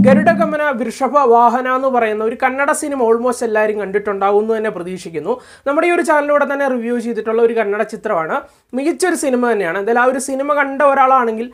ഗരുഡഗമന വൃഷഭ വാഹന എന്ന് പറയുന്ന ഒരു കന്നഡ സിനിമ ഓൾമോസ്റ്റ് എല്ലാവരും കണ്ടിട്ടുണ്ടാവും എന്ന് തന്നെ പ്രതീക്ഷിക്കുന്നു. നമ്മുടെ ഈ ഒരു ചാനലിലൂടെ തന്നെ റിവ്യൂ ചെയ്തിട്ടുള്ള ഒരു കന്നഡ ചിത്രമാണ്. മികച്ചൊരു സിനിമ തന്നെയാണ്. എന്തായാലും ആ ഒരു സിനിമ കണ്ട ഒരാളാണെങ്കിൽ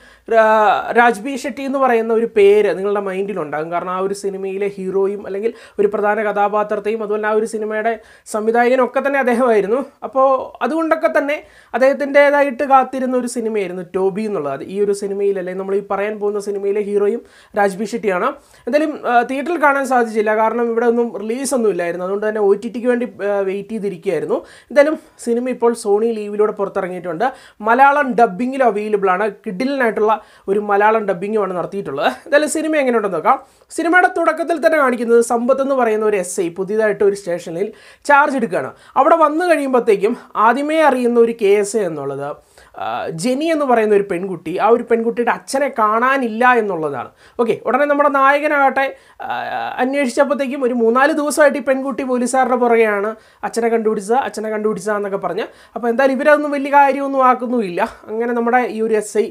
രാജ്ബി ഷെട്ടി എന്ന് പറയുന്ന ഒരു പേര് നിങ്ങളുടെ മൈൻഡിലുണ്ടാകും. കാരണം ആ ഒരു സിനിമയിലെ ഹീറോയും അല്ലെങ്കിൽ ഒരു പ്രധാന കഥാപാത്രത്തെയും അതുപോലെ ആ ഒരു സിനിമയുടെ സംവിധായകനും ഒക്കെ തന്നെ അദ്ദേഹമായിരുന്നു. അപ്പോൾ അതുകൊണ്ടൊക്കെ തന്നെ അദ്ദേഹത്തിൻ്റെതായിട്ട് കാത്തിരുന്ന ഒരു സിനിമയായിരുന്നു ടോബി എന്നുള്ളത്. ഈ ഒരു സിനിമയിൽ അല്ലെങ്കിൽ നമ്മൾ ഈ പറയാൻ പോകുന്ന സിനിമയിലെ ഹീറോയും രാജ്ബി ഷെട്ടിയാണ്. എന്തായാലും തിയേറ്ററിൽ കാണാൻ സാധിച്ചില്ല, കാരണം ഇവിടെ ഒന്നും റിലീസൊന്നും ഇല്ലായിരുന്നു. അതുകൊണ്ട് തന്നെ OTTക്ക് വേണ്ടി വെയിറ്റ് ചെയ്തിരിക്കുകയായിരുന്നു. എന്തായാലും സിനിമ ഇപ്പോൾ സോണി ലീവിലൂടെ പുറത്തിറങ്ങിയിട്ടുണ്ട്. മലയാളം ഡബ്ബിങ്ങിൽ അവൈലബിൾ ആണ്. കിഡിലിനായിട്ടുള്ള ഒരു മലയാളം ഡബ്ബിങ്ങുമാണ് നടത്തിയിട്ടുള്ളത്. എന്തായാലും സിനിമ എങ്ങനെയുണ്ടെന്ന് നോക്കാം. സിനിമയുടെ തുടക്കത്തിൽ തന്നെ കാണിക്കുന്നത് സമ്പത്ത് എന്ന് പറയുന്ന ഒരു SI പുതിയതായിട്ട് ഒരു സ്റ്റേഷനിൽ ചാർജ് എടുക്കുകയാണ്. അവിടെ വന്നു കഴിയുമ്പോഴത്തേക്കും ആദ്യമേ അറിയുന്ന ഒരു കേസ് എന്നുള്ളത് ജെനി എന്ന് പറയുന്ന ഒരു പെൺകുട്ടി, ആ ഒരു പെൺകുട്ടിയുടെ അച്ഛനെ കാണാനില്ല എന്നുള്ളതാണ്. ഓക്കെ, ഉടനെ നമ്മുടെ നായകനാകട്ടെ അന്വേഷിച്ചപ്പോഴത്തേക്കും ഒരു 3-4 ദിവസമായിട്ട് ഈ പെൺകുട്ടി പോലീസുകാരുടെ പുറകെയാണ് അച്ഛനെ കണ്ടുപിടിച്ച എന്നൊക്കെ പറഞ്ഞ്. അപ്പോൾ എന്തായാലും ഇവരതൊന്നും വലിയ കാര്യമൊന്നും ആക്കുന്നുമില്ല. അങ്ങനെ നമ്മുടെ ഈ ഒരു SI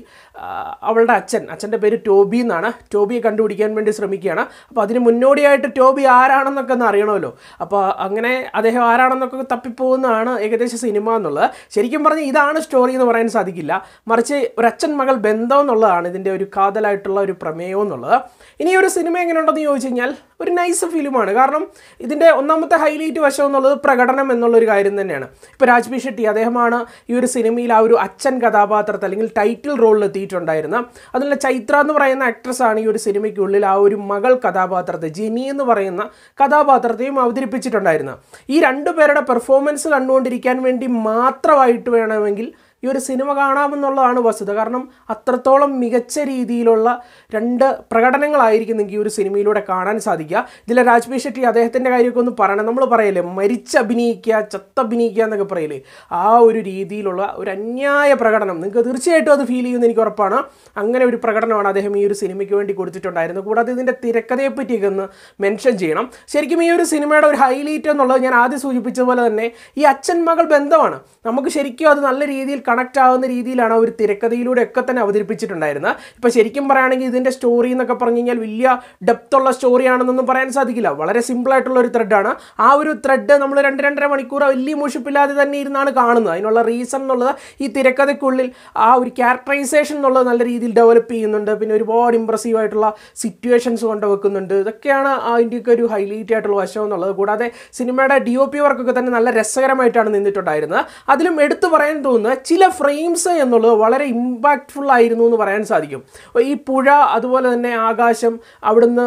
അവളുടെ അച്ഛൻ്റെ പേര് ടോബി എന്നാണ്. ടോബിയെ കണ്ടുപിടിക്കാൻ വേണ്ടി ശ്രമിക്കുകയാണ്. അപ്പോൾ അതിന് മുന്നോടിയായിട്ട് ടോബി ആരാണെന്നൊക്കെ ഒന്ന് അറിയണമല്ലോ. അപ്പോൾ അങ്ങനെ അദ്ദേഹം ആരാണെന്നൊക്കെ തപ്പിപ്പോകുന്നതാണ് ഏകദേശം സിനിമ എന്നുള്ളത്. ശരിക്കും പറഞ്ഞാൽ ഇതാണ് സ്റ്റോറി എന്ന് പറയാൻ സാധിക്കില്ല, മറിച്ച് ഒരു അച്ഛൻ മകൾ ബന്ധം എന്നുള്ളതാണ് ഇതിൻ്റെ ഒരു കാതലായിട്ടുള്ള ഒരു പ്രമേയം എന്നുള്ളത്. ഇനി ഒരു സിനിമ എങ്ങനെയുണ്ടെന്ന് ചോദിച്ചു കഴിഞ്ഞാൽ ഒരു നൈസ് ഫിലിമാണ്. കാരണം ഇതിൻ്റെ ഒന്നാമത്തെ ഹൈലൈറ്റ് വശം എന്നുള്ളത് പ്രകടനം എന്നുള്ളൊരു കാര്യം തന്നെയാണ്. ഇപ്പോൾ രാജ്ബി ഷെട്ടി അദ്ദേഹമാണ് ഈ ഒരു സിനിമയിൽ ആ ഒരു അച്ഛൻ കഥാപാത്രത്തെ അല്ലെങ്കിൽ ടൈറ്റിൽ റോളിൽ എത്തിയിട്ടുണ്ടായിരുന്നത്. അതിലുള്ള ചൈത്ര എന്ന് പറയുന്ന ആക്ട്രസ്സാണ് ഈ ഒരു സിനിമയ്ക്കുള്ളിൽ ആ ഒരു മകൾ കഥാപാത്രത്തെ, ജെനി എന്ന് പറയുന്ന കഥാപാത്രത്തെയും അവതരിപ്പിച്ചിട്ടുണ്ടായിരുന്നത്. ഈ രണ്ടുപേരുടെ പെർഫോമൻസ് കണ്ടുകൊണ്ടിരിക്കാൻ വേണ്ടി മാത്രമായിട്ട് വേണമെങ്കിൽ ഈ ഒരു സിനിമ കാണാമെന്നുള്ളതാണ് വസ്തുത. കാരണം അത്രത്തോളം മികച്ച രീതിയിലുള്ള 2 പ്രകടനങ്ങളായിരിക്കും നിങ്ങൾക്ക് ഈ ഒരു സിനിമയിലൂടെ കാണാൻ സാധിക്കുക. ഇതിലെ രാജ്ബി ഷെട്ടി അദ്ദേഹത്തിൻ്റെ കാര്യമൊക്കെ ഒന്ന് പറയണം. നമ്മൾ പറയില്ലേ മരിച്ചഭിനയിക്കുക, ചത്തഭിനയിക്കുക എന്നൊക്കെ പറയില്ലേ, ആ ഒരു രീതിയിലുള്ള ഒരു അന്യായ പ്രകടനം നിങ്ങൾക്ക് തീർച്ചയായിട്ടും അത് ഫീൽ ചെയ്യുമെന്ന് എനിക്ക് ഉറപ്പാണ്. അങ്ങനെ ഒരു പ്രകടനമാണ് അദ്ദേഹം ഈ ഒരു സിനിമയ്ക്ക് വേണ്ടി കൊടുത്തിട്ടുണ്ടായിരുന്നത്. കൂടാതെ ഇതിൻ്റെ തിരക്കഥയെ പറ്റിയൊക്കെ ഒന്ന് മെൻഷൻ ചെയ്യണം. ശരിക്കും ഈ ഒരു സിനിമയുടെ ഒരു ഹൈലൈറ്റ് എന്നുള്ളത് ഞാൻ ആദ്യം സൂചിപ്പിച്ചതുപോലെ തന്നെ ഈ അച്ഛൻ മകൾ ബന്ധമാണ്. നമുക്ക് ശരിക്കും അത് നല്ല രീതിയിൽ കണക്റ്റ് ആവുന്ന രീതിയിലാണ് ഒരു തിരക്കഥയിലൂടെ ഒക്കെ തന്നെ അവതരിപ്പിച്ചിട്ടുണ്ടായിരുന്നത്. ഇപ്പോൾ ശരിക്കും പറയുകയാണെങ്കിൽ ഇതിൻ്റെ സ്റ്റോറി എന്നൊക്കെ പറഞ്ഞു കഴിഞ്ഞാൽ വലിയ ഡെപ്തുള്ള സ്റ്റോറിയാണെന്നൊന്നും പറയാൻ സാധിക്കില്ല. വളരെ സിമ്പിളായിട്ടുള്ള ഒരു ത്രെഡാണ്. ആ ഒരു ത്രെഡ് നമ്മൾ 2-2.5 മണിക്കൂർ വലിയ മുഷിപ്പില്ലാതെ തന്നെ ഇരുന്നാണ് കാണുന്നത്. അതിനുള്ള റീസൺ എന്നുള്ളത് ഈ തിരക്കഥയ്ക്കുള്ളിൽ ആ ഒരു ക്യാരക്ടറൈസേഷൻ എന്നുള്ളത് നല്ല രീതിയിൽ ഡെവലപ്പ് ചെയ്യുന്നുണ്ട്. പിന്നെ ഒരുപാട് ഇമ്പ്രസീവ് ആയിട്ടുള്ള സിറ്റുവേഷൻസ് കൊണ്ടുവെക്കുന്നുണ്ട്. ഇതൊക്കെയാണ് അതിൻ്റെയൊക്കെ ഒരു ഹൈലൈറ്റ് ആയിട്ടുള്ള വശം എന്നുള്ളത്. കൂടാതെ സിനിമയുടെ DOP വർക്കൊക്കെ തന്നെ നല്ല രസകരമായിട്ടാണ് നിന്നിട്ടുണ്ടായിരുന്നത്. അതിലും എടുത്തു പറയാൻ തോന്നുന്നത് ചില ഫ്രെയിംസ് എന്നുള്ളത് വളരെ ഇമ്പാക്റ്റ്ഫുൾ ആയിരുന്നു എന്ന് പറയാൻ സാധിക്കും. ഈ പുഴ, അതുപോലെ തന്നെ ആകാശം, അവിടുന്ന്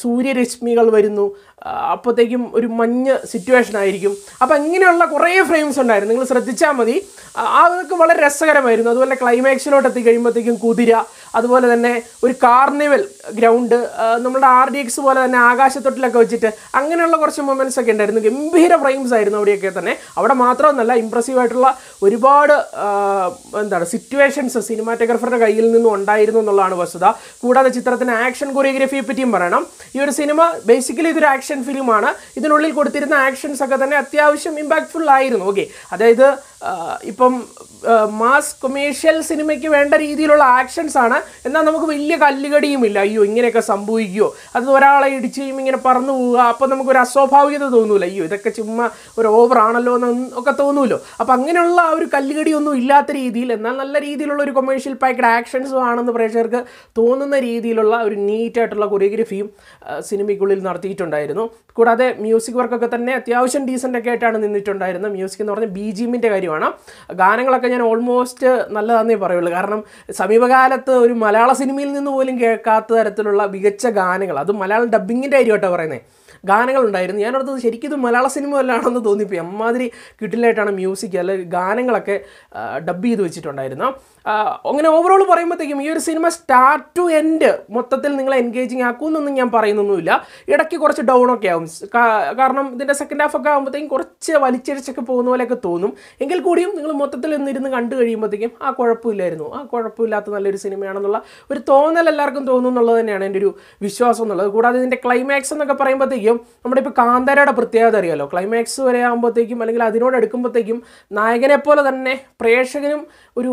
സൂര്യരശ്മികൾ വരുന്നു, അപ്പോഴത്തേക്കും ഒരു മഞ്ഞ് സിറ്റുവേഷൻ ആയിരിക്കും. അപ്പോൾ ഇങ്ങനെയുള്ള കുറേ ഫ്രെയിംസ് ഉണ്ടായിരുന്നു, നിങ്ങൾ ശ്രദ്ധിച്ചാൽ മതി. അതൊക്കെ വളരെ രസകരമായിരുന്നു. അതുപോലെ ക്ലൈമാക്സിലോട്ട് എത്തിക്കഴിയുമ്പോഴത്തേക്കും കുതിര, അതുപോലെ തന്നെ ഒരു കാർണിവൽ ഗ്രൗണ്ട്, നമ്മുടെ RDX പോലെ തന്നെ ആകാശത്തൊട്ടിലൊക്കെ വെച്ചിട്ട് അങ്ങനെയുള്ള കുറച്ച് മൊമെൻറ്റ്സ് ഒക്കെ ഉണ്ടായിരുന്നു. ഗംഭീര ഫ്രെയിംസ് ആയിരുന്നു അവിടെയൊക്കെ തന്നെ. അവിടെ മാത്രമൊന്നല്ല, ഇമ്പ്രസീവ് ആയിട്ടുള്ള ഒരുപാട് സിറ്റുവേഷൻസ് സിനിമാറ്റോഗ്രാഫറുടെ കയ്യിൽ നിന്നും ഉണ്ടായിരുന്നു എന്നുള്ളതാണ് വസ്തുത. കൂടാതെ ചിത്രത്തിന് ആക്ഷൻ കൊറിയോഗ്രഫിയെ പറ്റിയും പറയണം. ഈ ഒരു സിനിമ ബേസിക്കലി ഇതൊരു ആക്ഷൻ ഫിലിമാണ്. ഇതിനുള്ളിൽ കൊടുത്തിരുന്ന ആക്ഷൻസ് ഒക്കെ തന്നെ അത്യാവശ്യം ഇമ്പാക്റ്റ്ഫുൾ ആയിരുന്നു. ഓക്കെ, അതായത് ഇപ്പം മാസ് കൊമേഴ്ഷ്യൽ സിനിമയ്ക്ക് വേണ്ട രീതിയിലുള്ള ആക്ഷൻസ് ആണ്. എന്നാൽ നമുക്ക് വലിയ കല്ലുകടിയും ഇല്ല. അയ്യോ ഇങ്ങനെയൊക്കെ സംഭവിക്കുമോ, അത് ഒരാളെ ഇടിച്ച് കഴിയുമ്പോൾ ഇങ്ങനെ പറന്നു പോവുക, അപ്പോൾ നമുക്കൊരു അസ്വാഭാവികത തോന്നൂല. അയ്യോ ഇതൊക്കെ ചുമ്മാ ഒരു ഓവർ ആണല്ലോ എന്നൊക്കെ തോന്നുമല്ലോ. അപ്പോൾ അങ്ങനെയുള്ള ആ ഒരു കല്ലുകടിയൊന്നും ഇല്ലാത്ത രീതിയിൽ, എന്നാൽ നല്ല രീതിയിലുള്ള ഒരു കൊമേഴ്ഷ്യൽ പാക്ഡ് ആക്ഷൻസും ആണെന്ന് പ്രേക്ഷകർക്ക് തോന്നുന്ന രീതിയിലുള്ള ഒരു നീറ്റായിട്ടുള്ള കൊറിയോഗ്രഫിയും സിനിമയ്ക്കുള്ളിൽ നടത്തിയിട്ടുണ്ടായിരുന്നു. കൂടാതെ മ്യൂസിക് വർക്കൊക്കെ തന്നെ അത്യാവശ്യം ഡീസൻ്റൊക്കെ ആയിട്ടാണ് നിന്നിട്ടുണ്ടായിരുന്നത്. മ്യൂസിക് എന്ന് പറഞ്ഞാൽ BGMൻ്റെ കാര്യമാണ്. ഗാനങ്ങളൊക്കെ ഞാൻ ഓൾമോസ്റ്റ് നല്ലതാണെന്നേ പറയുള്ളൂ. കാരണം സമീപകാലത്ത് ഒരു മലയാള സിനിമയിൽ നിന്ന് പോലും കേൾക്കാത്ത തരത്തിലുള്ള മികച്ച ഗാനങ്ങൾ, അത് മലയാളം ഡബ്ബിങ്ങിൻ്റെ കാര്യമായിട്ടാണ് പറയുന്നത്, ഗാനങ്ങളുണ്ടായിരുന്നു. ഞാനോർത്തത് ശരിക്കും ഇത് മലയാള സിനിമ വല്ലാണെന്ന് തോന്നിപ്പോയി. അമ്മാതിരി കിട്ടിലായിട്ടാണ് മ്യൂസിക് അല്ലെങ്കിൽ ഗാനങ്ങളൊക്കെ ഡബ് ചെയ്ത് വെച്ചിട്ടുണ്ടായിരുന്നു. അങ്ങനെ ഓവറോൾ പറയുമ്പോഴത്തേക്കും ഈ ഒരു സിനിമ സ്റ്റാർട്ട് ടു എൻഡ് മൊത്തത്തിൽ നിങ്ങളെ എൻഗേജിങ് ആക്കുമെന്നൊന്നും ഞാൻ പറയുന്നൊന്നുമില്ല. ഇടയ്ക്ക് കുറച്ച് ഡൗൺ ഒക്കെ ആവും. കാരണം ഇതിൻ്റെ സെക്കൻഡ് ഹാഫ് ഒക്കെ ആകുമ്പോഴത്തേക്കും കുറച്ച് വലിച്ചിഴച്ചൊക്കെ പോകുന്ന പോലെയൊക്കെ തോന്നും. എങ്കിൽ കൂടിയും നിങ്ങൾ മൊത്തത്തിൽ ഒന്നിരുന്ന് കണ്ടു കഴിയുമ്പോഴത്തേക്കും കുഴപ്പമില്ലാത്ത നല്ലൊരു സിനിമയാണെന്നുള്ള ഒരു തോന്നൽ എല്ലാവർക്കും തോന്നും എന്നുള്ളത് തന്നെയാണ് എൻ്റെ ഒരു വിശ്വാസം എന്നുള്ളത്. കൂടാതെ ഇതിൻ്റെ ക്ലൈമാക്സ് എന്നൊക്കെ പറയുമ്പോഴത്തേക്കും നമ്മുടെ ഇപ്പോൾ കാന്താരയുടെ പ്രത്യേകത അറിയാമല്ലോ. ക്ലൈമാക്സ് വരെ ആകുമ്പോഴത്തേക്കും അല്ലെങ്കിൽ അതിനോട് എടുക്കുമ്പോഴത്തേക്കും നായകനെ പോലെ തന്നെ പ്രേക്ഷകനും ഒരു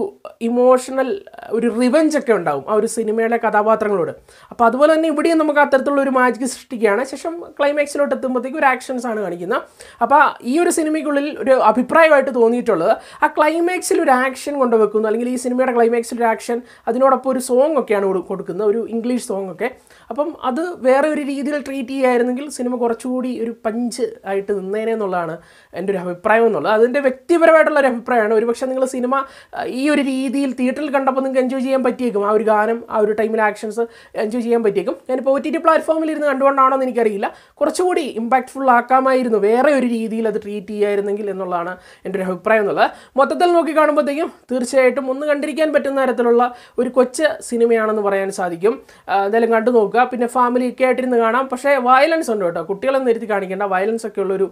ഇമോഷണൽ ഒരു റിവെഞ്ച് ഒക്കെ ഉണ്ടാവും ആ ഒരു സിനിമയിലെ കഥാപാത്രങ്ങളോട്. അപ്പോൾ അതുപോലെ തന്നെ ഇവിടെയും നമുക്ക് അത്തരത്തിലുള്ള ഒരു മാജിക് സൃഷ്ടിക്കുകയാണ്. ശേഷം ക്ലൈമാക്സിലോട്ട് എത്തുമ്പോഴത്തേക്കും ഒരു ആക്ഷൻസ് ആണ് കാണിക്കുന്നത്. അപ്പോൾ ഈ ഒരു സിനിമയ്ക്കുള്ളിൽ ഒരു അഭിപ്രായമായിട്ട് തോന്നിയിട്ടുള്ളത് ആ ക്ലൈമാക്സിൽ ഒരു ആക്ഷൻ കൊണ്ടുവെക്കുന്നു, അല്ലെങ്കിൽ ഈ സിനിമയുടെ ക്ലൈമാക്സിൽ ഒരു ആക്ഷൻ, അതിനോടൊപ്പം ഒരു സോങ് ഒക്കെയാണ് കൊടുക്കുന്നത്, ഒരു ഇംഗ്ലീഷ് സോങ് ഒക്കെ. അപ്പം അത് വേറെ ഒരു രീതിയിൽ ട്രീറ്റ് ചെയ്യുകയായിരുന്നെങ്കിൽ സിനിമ കുറച്ചുകൂടി ഒരു പഞ്ച് ആയിട്ട് നിന്നേനെ എന്നുള്ളതാണ് എൻ്റെ ഒരു അഭിപ്രായം എന്നുള്ളത്. അതിൻ്റെ വ്യക്തിപരമായിട്ടുള്ള ഒരു അഭിപ്രായമാണ്. ഒരുപക്ഷെ നിങ്ങൾ സിനിമ ഈ ഒരു രീതിയിൽ തിയേറ്ററിൽ കണ്ടപ്പോൾ നിങ്ങൾക്ക് എൻജോയ് ചെയ്യാൻ പറ്റിയേക്കും, ആ ഒരു ഗാനം, ആ ഒരു ടൈമിൽ ആക്ഷൻസ് എൻജോയ് ചെയ്യാൻ പറ്റിയേക്കും. ഞാനിപ്പോൾ OTT പ്ലാറ്റ്ഫോമിൽ ഇരുന്ന് കണ്ടുകൊണ്ടാണോ എന്ന് എനിക്കറിയില്ല, കുറച്ചുകൂടി ഇമ്പാക്റ്റ്ഫുൾ ആക്കാമായിരുന്നു വേറെ ഒരു രീതിയിൽ അത് ട്രീറ്റ് ചെയ്യായിരുന്നെങ്കിൽ എന്നുള്ളതാണ് എൻ്റെ ഒരു അഭിപ്രായം എന്നുള്ളത്. മൊത്തത്തിൽ നോക്കി കാണുമ്പോഴത്തേക്കും തീർച്ചയായിട്ടും ഒന്ന് കണ്ടിരിക്കാൻ പറ്റുന്ന തരത്തിലുള്ള ഒരു കൊച്ചു സിനിമയാണെന്ന് പറയാൻ സാധിക്കും. എന്തായാലും കണ്ടു നോക്കുക. പിന്നെ ഫാമിലി ഒക്കെ ആയിട്ടിരുന്ന് കാണാം. പക്ഷേ വയലൻസ് ഉണ്ട് കേട്ടോ, കുട്ടികളൊന്നും ഇരുത്തി കാണിക്കേണ്ട, വയലൻസ് ഒക്കെ ഉള്ളൊരു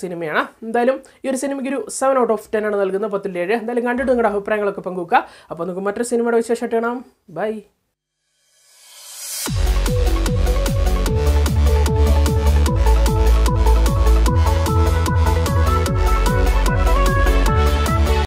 സിനിമയാണ്. എന്തായാലും ഈ ഒരു സിനിമയ്ക്ക് ഒരു 7/10 ആണ് നൽകുന്നത്, 10/7. എന്തായാലും കണ്ടിട്ട് നിങ്ങളുടെ അഭിപ്രായങ്ങളൊക്കെ പങ്കുവെക്കുക. അപ്പോൾ നമുക്ക് മറ്റൊരു സിനിമയുടെ വിശേഷമായിട്ട് കാണാം. ബൈ.